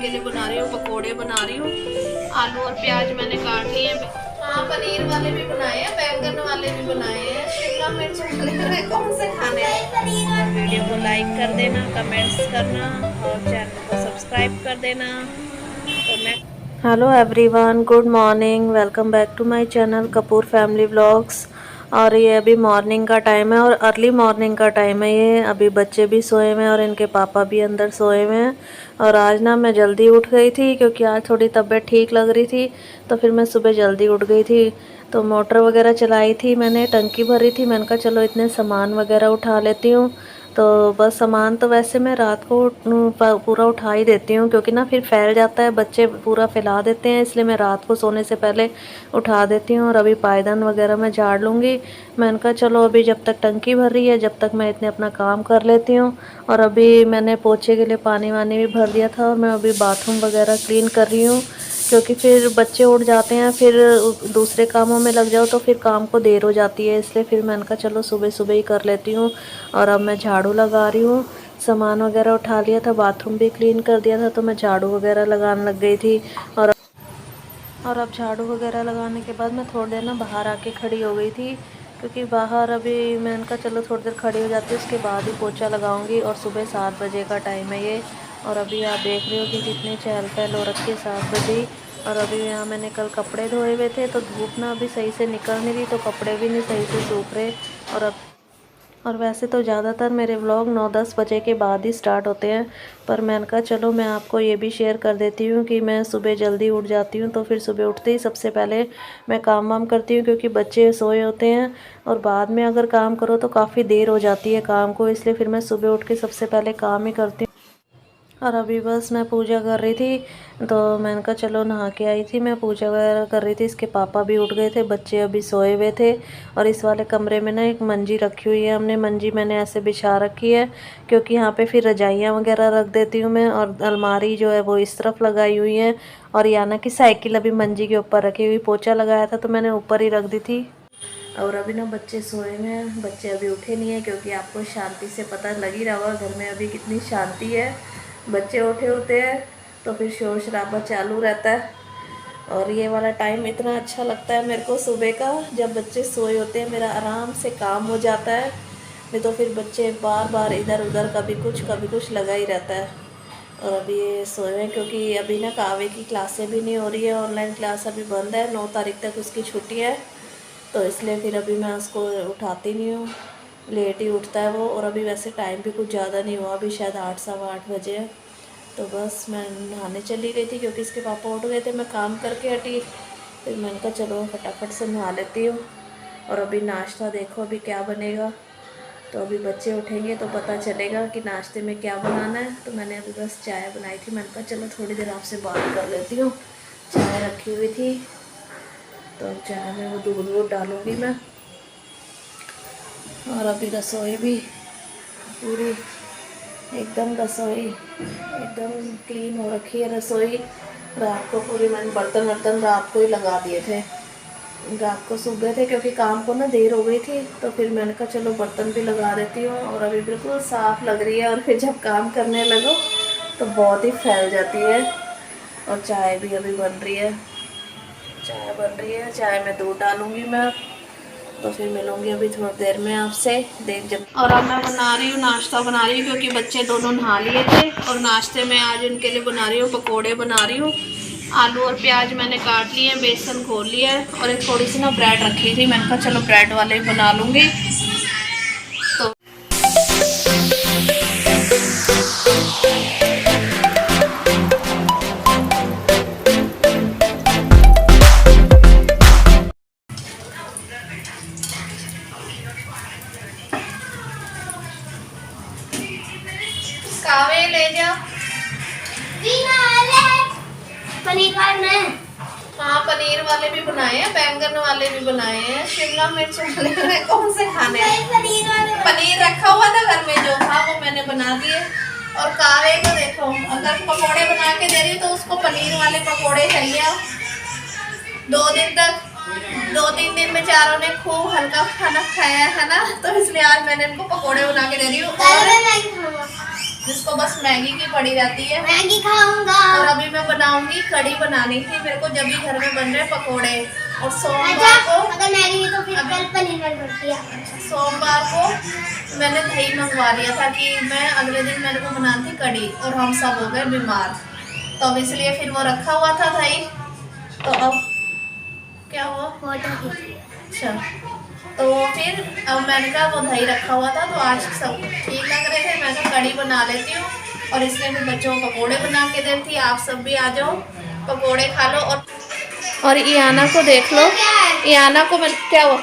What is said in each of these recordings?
इनके लिए बना रही हूँ, पकोड़े बना रही हूँ। आलू और प्याज मैंने काट लिए हैं। हाँ, पनीर वाले भी बनाए हैं, बैंगन वाले भी बनाए हैं, शिमला मिर्च वाले कौन से खाने हैं। वीडियो को लाइक कर देना, कमेंट्स करना और चैनल को सब्सक्राइब कर देना। तो next, hello everyone, good morning, welcome back to my channel Kapoor family vlogs. और ये अभी मॉर्निंग का टाइम है और अर्ली मॉर्निंग का टाइम है। ये अभी बच्चे भी सोए हुए हैं और इनके पापा भी अंदर सोए हुए हैं। और आज ना मैं जल्दी उठ गई थी क्योंकि आज थोड़ी तबीयत ठीक लग रही थी, तो फिर मैं सुबह जल्दी उठ गई थी। तो मोटर वगैरह चलाई थी, मैंने टंकी भरी थी, मैंने कहा चलो इतने सामान वगैरह उठा लेती हूँ। तो बस सामान तो वैसे मैं रात को पूरा उठा ही देती हूँ क्योंकि ना फिर फैल जाता है, बच्चे पूरा फैला देते हैं, इसलिए मैं रात को सोने से पहले उठा देती हूँ। और अभी पायदान वगैरह मैं झाड़ लूँगी। मैंने कहा चलो अभी जब तक टंकी भर रही है जब तक मैं इतने अपना काम कर लेती हूँ। और अभी मैंने पोछे के लिए पानी वानी भी भर दिया था और मैं अभी बाथरूम वगैरह क्लीन कर रही हूँ क्योंकि फिर बच्चे उठ जाते हैं, फिर दूसरे कामों में लग जाओ तो फिर काम को देर हो जाती है, इसलिए फिर मैंने कहा चलो सुबह सुबह ही कर लेती हूँ। और अब मैं झाड़ू लगा रही हूँ। सामान वगैरह उठा लिया था, बाथरूम भी क्लीन कर दिया था, तो मैं झाड़ू वगैरह लगाने लग गई थी। और अब झाड़ू वगैरह लगाने के बाद मैं थोड़ी देर ना बाहर आके खड़ी हो गई थी क्योंकि बाहर अभी मैंने कहा चलो थोड़ी देर खड़ी हो जाती है, उसके बाद ही पोछा लगाऊंगी। और सुबह 7 बजे का टाइम है ये। और अभी आप देख रहे हो कि कितनी चहल पहल हो रखी है 7 बजे। और अभी यहाँ मैंने कल कपड़े धोए हुए थे तो धूप ना अभी सही से निकल नहीं रही, तो कपड़े भी नहीं सही से सूख रहे। और वैसे तो ज़्यादातर मेरे व्लॉग 9-10 बजे के बाद ही स्टार्ट होते हैं, पर मैंने कहा चलो मैं आपको ये भी शेयर कर देती हूँ कि मैं सुबह जल्दी उठ जाती हूँ। तो फिर सुबह उठते ही सबसे पहले मैं काम वाम करती हूँ क्योंकि बच्चे सोए होते हैं और बाद में अगर काम करो तो काफ़ी देर हो जाती है काम को, इसलिए फिर मैं सुबह उठ के सबसे पहले काम ही करती हूँ। और अभी बस मैं पूजा कर रही थी, तो मैंने कहा चलो नहा के आई थी, मैं पूजा वगैरह कर रही थी। इसके पापा भी उठ गए थे, बच्चे अभी सोए हुए थे। और इस वाले कमरे में ना एक मंजी रखी हुई है हमने, मंजी मैंने ऐसे बिछा रखी है क्योंकि यहाँ पे फिर रजाइयाँ वगैरह रख देती हूँ मैं। और अलमारी जो है वो इस तरफ लगाई हुई है। और याना कि साइकिल अभी मंजी के ऊपर रखी हुई, पोछा लगाया था तो मैंने ऊपर ही रख दी थी। और अभी ना बच्चे सोए हुए हैं, बच्चे अभी उठे नहीं है क्योंकि आपको शांति से पता लग ही रहा होगा घर में अभी कितनी शांति है। बच्चे उठे होते हैं तो फिर शोर शराबा चालू रहता है। और ये वाला टाइम इतना अच्छा लगता है मेरे को सुबह का, जब बच्चे सोए होते हैं मेरा आराम से काम हो जाता है। नहीं तो फिर बच्चे बार बार इधर उधर कभी कुछ लगा ही रहता है। और अभी ये सोए हैं क्योंकि अभी ना कावे की क्लासें भी नहीं हो रही है, ऑनलाइन क्लास अभी बंद है, 9 तारीख तक उसकी छुट्टी है, तो इसलिए फिर अभी मैं उसको उठाती नहीं हूँ, लेट ही उठता है वो। और अभी वैसे टाइम भी कुछ ज़्यादा नहीं हुआ, अभी शायद 8 सवा 8 बजे है। तो बस मैं नहाने चली गई थी क्योंकि इसके पापा उठ गए थे, मैं काम करके हटी, फिर मैंने कहा चलो फटाफट से नहा लेती हूँ। और अभी नाश्ता देखो अभी क्या बनेगा, तो अभी बच्चे उठेंगे तो पता चलेगा कि नाश्ते में क्या बनाना है। तो मैंने अभी बस चाय बनाई थी, मैंने कहा चलो थोड़ी देर आपसे बात कर लेती हूँ। चाय रखी हुई थी तो चाय में वो दूध वूध डालूँगी मैं। और अभी रसोई भी पूरी एकदम, रसोई एकदम क्लीन हो रखी है रसोई। रात को पूरी मैंने बर्तन वर्तन रात को ही लगा दिए थे, रात को सूख गए थे क्योंकि काम को ना देर हो गई थी, तो फिर मैंने कहा चलो बर्तन भी लगा देती हूँ। और अभी बिल्कुल साफ़ लग रही है, और फिर जब काम करने लगो तो बहुत ही फैल जाती है। और चाय भी अभी बन रही है, चाय बन रही है, चाय में दूध डालूँगी मैं। तो फिर मिलूँगी अभी थोड़ी देर में आपसे, देख जब। और अब मैं बना रही हूँ, नाश्ता बना रही हूँ क्योंकि बच्चे दोनों नहा लिए थे। और नाश्ते में आज उनके लिए बना रही हूँ, पकोड़े बना रही हूँ। आलू और प्याज मैंने काट लिए हैं, बेसन घोल लिया है, और एक थोड़ी सी ना ब्रेड रखी थी, मैंने कहा चलो ब्रेड वाले बना लूँगी। तो कावे ले जाओ पनीर वाले। हाँ, पनीर वाले भी बनाए हैं, बैंगन वाले भी बनाए हैं, शिमला मिर्च वाले कौन से खाने हैं। पनीर रखा हुआ था घर में, जो था वो मैंने बना दिए। और कावे को देखो, अगर पकोड़े बना के दे रही तो उसको पनीर वाले पकोड़े चाहिए। 2 3 दिन में चारों ने खूब हल्का खाना खाया है ना, तो इसलिए आज मैंने इनको पकोड़े बना के दे रही हूँ। जिसको बस मैगी की पड़ी रहती है। मैगी खाऊंगा। और अभी मैं बनाऊंगी कड़ी बनानी थी मेरे को, जब भी घर में बन रहे पकोड़े। और सोमवार को अगर मैगी नहीं तो फिर कल पनीर वाली रोटी। सोमवार को मैंने दही मंगवा लिया था कि मैं अगले दिन मेरे को बनानी थी कड़ी, और हम सब हो गए बीमार, तो अब इसलिए फिर वो रखा हुआ था दही। तो अब क्या हुआ? अच्छा, तो फिर अब मैंने कहा वो दही रखा हुआ था तो आज सब ठीक लग रहे थे, मैंने कहा कड़ी बना लेती हूँ। और इसलिए फिर बच्चों को पकोड़े बना के देती, आप सब भी आ जाओ पकोड़े खा लो। और इयाना को देख लो, इयाना को मैं क्या हुआ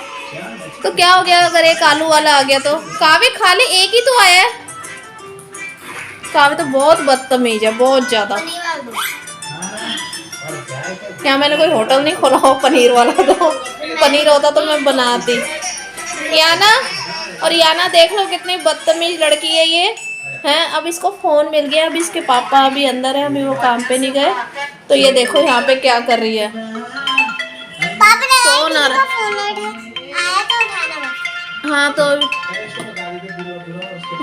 तो क्या हो गया अगर एक आलू वाला आ गया तो? कावे खा ले, एक ही तो आया है। कावे तो बहुत बदतमीज है, बहुत ज्यादा। क्या मैंने कोई होटल नहीं खोला हो पनीर वाला? तो पनीर होता तो मैं बनाती। याना, और याना देख लो कितनी बदतमीज लड़की है ये हैं। अब इसको फोन मिल गया, अभी इसके पापा अभी अंदर है, अभी वो काम पे नहीं गए। तो ये देखो यहाँ पे क्या कर रही है। फोन आ रहा हाँ, तो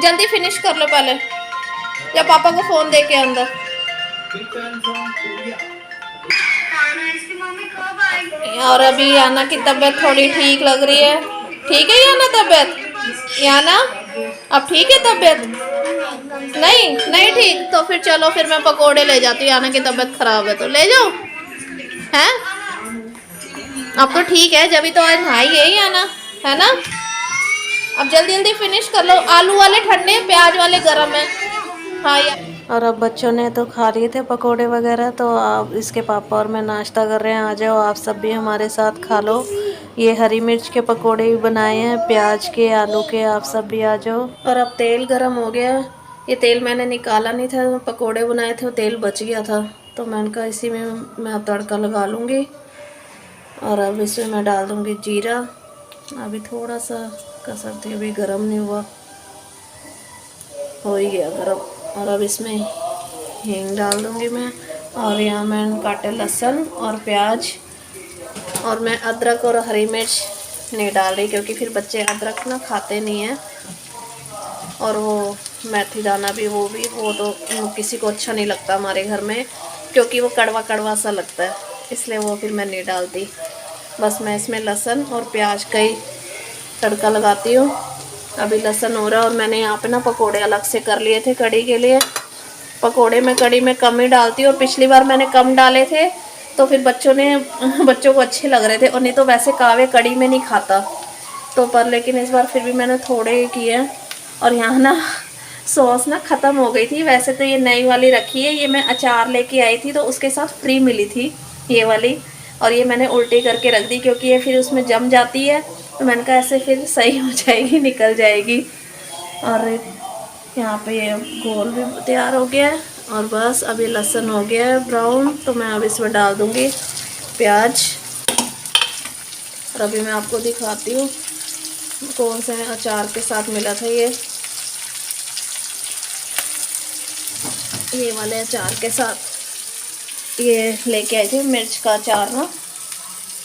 जल्दी फिनिश कर लो पहले, या पापा को फोन दे के अंदर। और अभी याना की तबीयत थोड़ी ठीक लग रही है। ठीक है याना तबीयत? याना अब ठीक है तबीयत? नहीं नहीं ठीक, तो फिर चलो, फिर मैं पकोड़े ले जाती हूँ। याना की तबीयत खराब है तो ले जाओ हैं। अब तो ठीक है, जब भी तो आज नहाई है याना, है ना? अब जल्दी जल्दी फिनिश कर लो। आलू वाले ठंडे, प्याज वाले गरम है। हाँ यार। और अब बच्चों ने तो खा लिए थे पकोड़े वगैरह, तो अब इसके पापा और मैं नाश्ता कर रहे हैं। आ जाओ आप सब भी हमारे साथ खा लो। ये हरी मिर्च के पकोड़े भी बनाए हैं, प्याज के, आलू के, आप सब भी आ जाओ। और अब तेल गरम हो गया। ये तेल मैंने निकाला नहीं था, पकोड़े बनाए थे, वो तेल बच गया था, तो मैंने कहा इसी में मैं तड़का लगा लूँगी। और अब इसमें मैं डाल दूँगी जीरा। अभी थोड़ा सा कसर थी, अभी गरम नहीं हुआ, हो ही गया गरम। और अब इसमें हींग डाल दूँगी मैं। और यहाँ मैंने काटे लहसुन और प्याज, और मैं अदरक और हरी मिर्च नहीं डाल रही क्योंकि फिर बच्चे अदरक ना खाते नहीं हैं। और वो मेथी दाना भी, वो तो किसी को अच्छा नहीं लगता हमारे घर में, क्योंकि वो कड़वा कड़वा सा लगता है, इसलिए वो फिर मैं नहीं डालती। बस मैं इसमें लहसुन और प्याज का ही तड़का लगाती हूँ। अभी लहसुन हो रहा है, और मैंने यहाँ पे ना पकोड़े अलग से कर लिए थे कड़ी के लिए। पकोड़े में कड़ी में कम ही डालती हूँ, और पिछली बार मैंने कम डाले थे तो फिर बच्चों को अच्छे लग रहे थे, और नहीं तो वैसे कावे कड़ी में नहीं खाता तो, पर लेकिन इस बार फिर भी मैंने थोड़े किए। और यहाँ ना सॉस ना ख़त्म हो गई थी, वैसे तो ये नई वाली रखी है, ये मैं अचार लेके आई थी तो उसके साथ फ्री मिली थी ये वाली, और ये मैंने उल्टी करके रख दी क्योंकि ये फिर उसमें जम जाती है, तो मैंने कहा ऐसे फिर सही हो जाएगी, निकल जाएगी। और यहाँ पे ये घोल भी तैयार हो गया है, और बस अभी लहसुन हो गया है ब्राउन, तो मैं अब इसमें डाल दूँगी प्याज। और अभी मैं आपको दिखाती हूँ कौन से अचार के साथ मिला था ये वाले अचार के साथ ये लेके आई थी, मिर्च का अचार ना,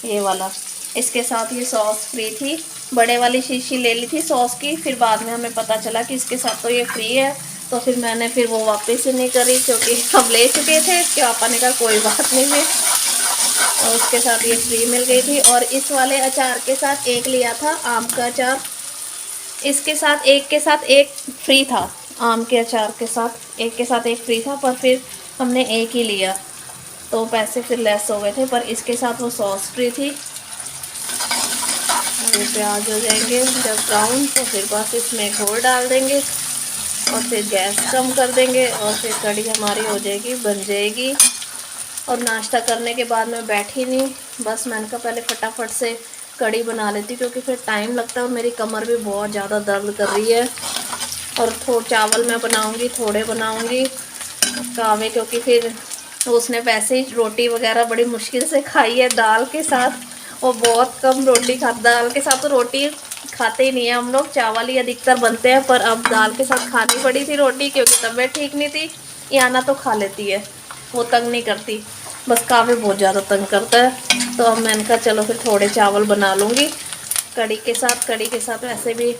ये वाला। इसके साथ ये सॉस फ्री थी, बड़े वाली शीशी ले ली थी सॉस की, फिर बाद में हमें पता चला कि इसके साथ तो ये फ्री है, तो फिर मैंने फिर वो वापस ही नहीं करी क्योंकि हम ले चुके थे। इसके पापा ने कहा कोई बात नहीं है, और उसके साथ ये फ्री मिल गई थी। और इस वाले अचार के साथ एक लिया था आम का अचार, इसके साथ एक के साथ एक फ्री था, आम के अचार के साथ एक फ्री था, पर फिर हमने एक ही लिया तो पैसे फिर लेस हो गए थे, पर इसके साथ वो सॉस फ्री थी। ये प्याज हो जाएंगे जब ब्राउन, तो फिर बस इसमें घोल डाल देंगे और फिर गैस कम कर देंगे, और फिर कड़ी हमारी हो जाएगी, बन जाएगी। और नाश्ता करने के बाद मैं बैठी नहीं, बस मैंने कहा पहले फटाफट से कड़ी बना लेती क्योंकि फिर टाइम लगता है, और मेरी कमर भी बहुत ज़्यादा दर्द कर रही है। और थोड़ा चावल मैं बनाऊंगी, थोड़े बनाऊंगी कावे, क्योंकि फिर उसने वैसे ही रोटी वगैरह बड़ी मुश्किल से खाई है दाल के साथ, वो बहुत कम रोटी खाता, दाल के साथ तो रोटी खाते ही नहीं है हम लोग, चावल ही अधिकतर बनते हैं, पर अब दाल के साथ खानी पड़ी थी रोटी क्योंकि तबीयत ठीक नहीं थी। याना तो खा लेती है, वो तंग नहीं करती, बस कावे बहुत ज़्यादा तंग करता है। तो अब मैंने कहा चलो फिर थोड़े चावल बना लूँगी कड़ी के साथ वैसे भी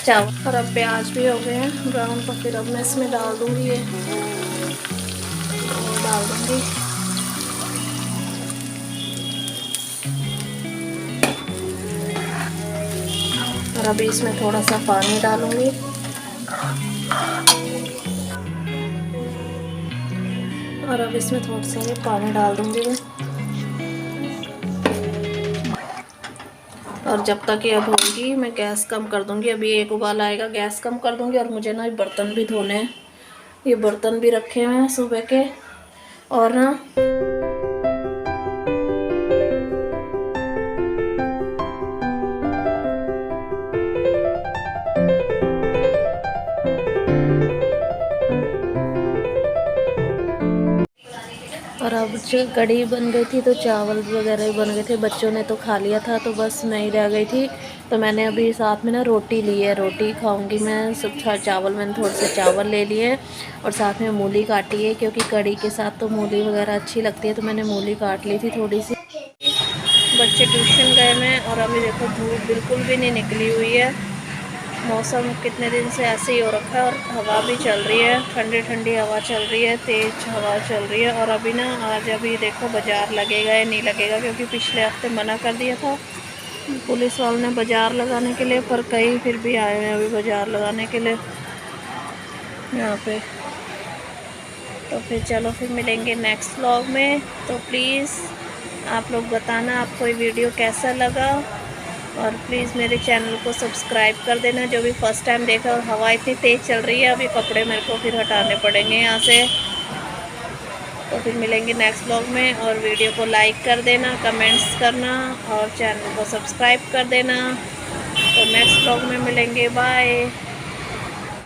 चावल। और अब प्याज भी हो गए हैं ब्राउन, तो फिर अब मैं इसमें डाल दूँगी ये, और डाल दूँगी। और अभी इसमें थोड़ा सा पानी डालूँगी। और अब इसमें थोड़ा सा ये पानी डाल दूँगी मैं। और जब तक ये अब होगी मैं गैस कम कर दूँगी। अभी एक उबाल आएगा, गैस कम कर दूँगी। और मुझे ना ये बर्तन भी धोने हैं, ये बर्तन भी रखे हुए हैं सुबह के। और ना और अब जो कढ़ी बन गई थी तो चावल वगैरह बन गए थे, बच्चों ने तो खा लिया था, तो बस मैं ही रह गई थी। तो मैंने अभी साथ में ना रोटी ली है, रोटी खाऊंगी मैं। सब चावल मैंने थोड़े से चावल ले लिए और साथ में मूली काटी है, क्योंकि कढ़ी के साथ तो मूली वगैरह अच्छी लगती है, तो मैंने मूली काट ली थी थोड़ी सी। बच्चे ट्यूशन गए हैं और अभी देखो धूप बिल्कुल भी नहीं निकली हुई है। मौसम कितने दिन से ऐसे ही हो रखा है और हवा भी चल रही है, ठंडी ठंडी हवा चल रही है, तेज़ हवा चल रही है। और अभी ना आज अभी देखो बाज़ार लगेगा या नहीं लगेगा, क्योंकि पिछले हफ्ते मना कर दिया था पुलिस वालों ने बाज़ार लगाने के लिए, पर कई फिर भी आए हैं अभी बाज़ार लगाने के लिए यहाँ पे। तो फिर चलो फिर मिलेंगे नेक्स्ट व्लॉग में। तो प्लीज़ आप लोग बताना आपको ये वीडियो कैसा लगा, और प्लीज़ मेरे चैनल को सब्सक्राइब कर देना जो भी फर्स्ट टाइम देखा। और हवा इतनी तेज़ चल रही है, अभी कपड़े मेरे को फिर हटाने पड़ेंगे यहाँ से। तो फिर मिलेंगे नेक्स्ट व्लॉग में, और वीडियो को लाइक कर देना, कमेंट्स करना और चैनल को सब्सक्राइब कर देना। तो नेक्स्ट व्लॉग में मिलेंगे, बाय।